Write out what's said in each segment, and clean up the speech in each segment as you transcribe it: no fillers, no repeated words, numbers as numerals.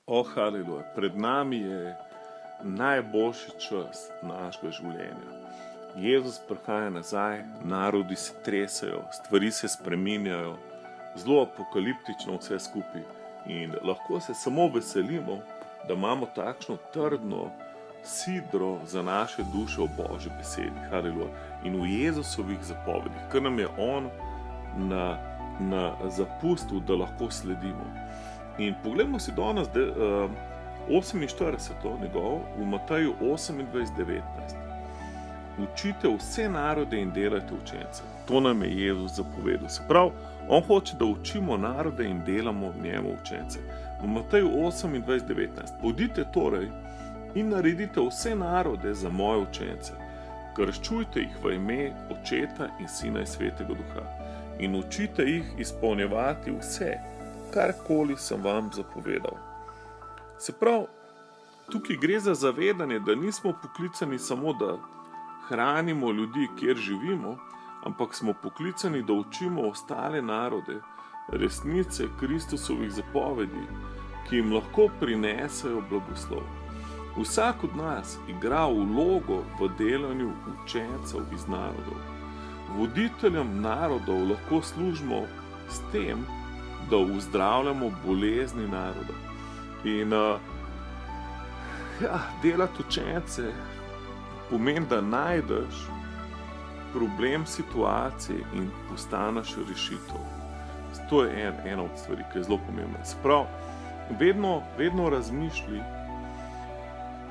Haleluja, pred nami je najboljši čas našega življenja. Jezus prihaja nazaj, narodi se tresajo, stvari se spreminjajo, zelo apokaliptično vse skupaj. In lahko se samo veselimo, da imamo takšno trdno sidro za naše duše v Božji besedi. Haleluja. In v Jezusovih zapovedih, ker nam je on zapustil, da lahko sledimo. In poglejmo si danes 48. njegovo v Mateju 28:19. Učite vse narode in delajte učence. To nam je Jezus zapovedal. Se pravi, on hoče, da učimo narode in delamo njemu učence. V Mateju 28:19. Pojdite torej in naredite vse narode za moje učence. Krščujte jih v ime Očeta in Sina in Svetega Duha. In učite jih izpolnjevati vse, karkoli sem vam zapovedal. Se pravi, tukaj gre za zavedanje, da nismo poklicani samo, da hranimo ljudi, kjer živimo, ampak smo poklicani, da učimo ostale narode resnice Kristusovih zapovedi, ki jim lahko prinesejo blagoslov. Vsak od nas igra vlogo v delanju učencev iz narodov. Voditeljem narodov lahko služimo s tem, da uzdravljamo bolezni naroda. In delati učence pomeni, da najdeš problem situacije in postaneš rešitev. To je ena od stvari, ki je zelo pomembna. Se pravi, vedno razmišljaj,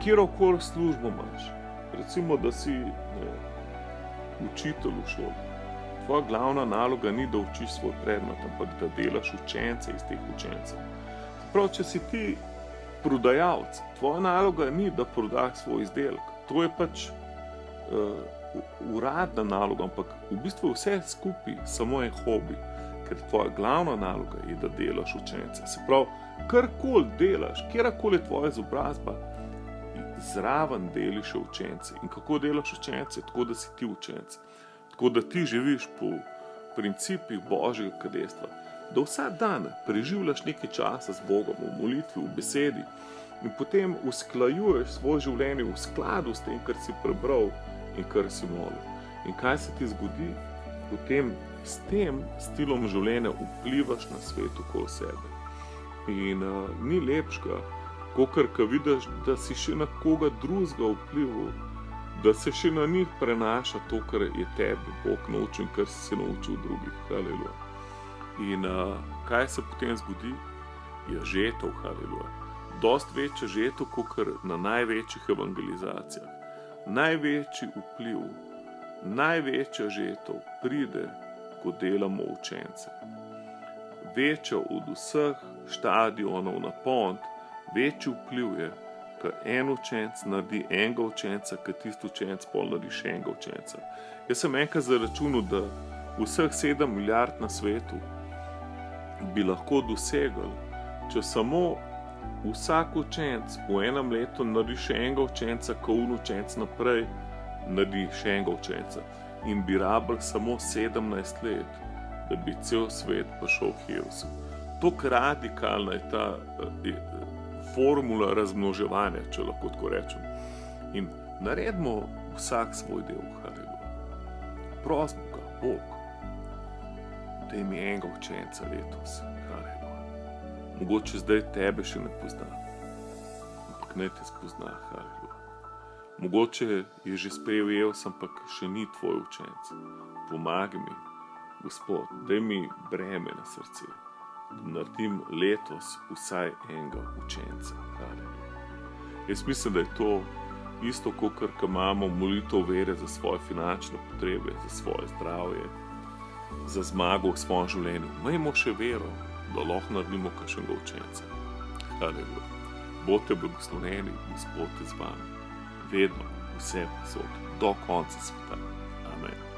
kjerokoli službo imaš. Recimo, da si učitelj v šoli. Tvoja glavna naloga ni, da učiš svoj predmet, ampak da delaš učence iz teh učencev. Prav, če si ti prodajalec, tvoja naloga ni, da prodaš svoj izdelek. To je pač uradna naloga, ampak v bistvu vse skupaj samo je hobi, ker tvoja glavna naloga je, da delaš učence. Se pravi, karkoli delaš, kjerkoli je tvoja izobrazba, zraven deliš učence. In kako delaš učence? Tako, da si ti učence. Tako da ti živiš po principih Božjega kraljestva, da vsak dan preživljaš nekaj časa z Bogom v molitvi, v besedi in potem usklajuješ svoje življenje v skladu s tem, kar si prebral in kar si molil. In kaj se ti zgodi? Potem s tem stilom življenja vplivaš na svet okoli sebe. In ni lepšega, kakor ko vidiš, da si še na koga drugega vplival, da se še na njih prenaša to, kar je tebi Bog naučil in kar si se naučil drugih. Haleluja. In kaj se potem zgodi? Je žetev, haleluja. Dost večja žetev, kakor na največjih evangelizacijah. Največji vpliv, največja žetev pride, ko delamo učence. Večja od vseh štadionov na pont, večji vpliv je, ko en učenec naredi enega učenca, ko tisti učenec pol naredi še enega učenca. Jaz sem enkrat zaračunal, da vseh 7 milijard na svetu bi lahko dosegli, če samo vsak učenec v enem letu naredi še enega učenca, ko učenec naprej naredi še enega učenca. In bi rabili samo 17 let, da bi cel svet prišel k Jezusu. Tako radikalna je ta formula razmnoževanja, če lahko tako rečem. In naredimo vsak svoj del, haleluja. Prosimo ga, Bog, daj mi enega učenca letos, haleluja. Mogoče zdaj tebe še ne pozna, ampak naj te spozna, haleluja. Mogoče je že sprejel Jezus, ampak še ni tvoj učenec. Pomagaj mi, Gospod, daj mi breme na srce, da naredim letos vsaj enega učenca. Jaz mislim, da je to isto, kakor imamo molitev vere za svoje finančne potrebe, za svoje zdravje, za zmago v svojem življenju. Imejmo še vero, da lahko naredimo kakšnega učenca. Haleluja. Bodite blagoslovljeni, Gospod je z vami. Vedno, vse posod, do konca sveta. Amen.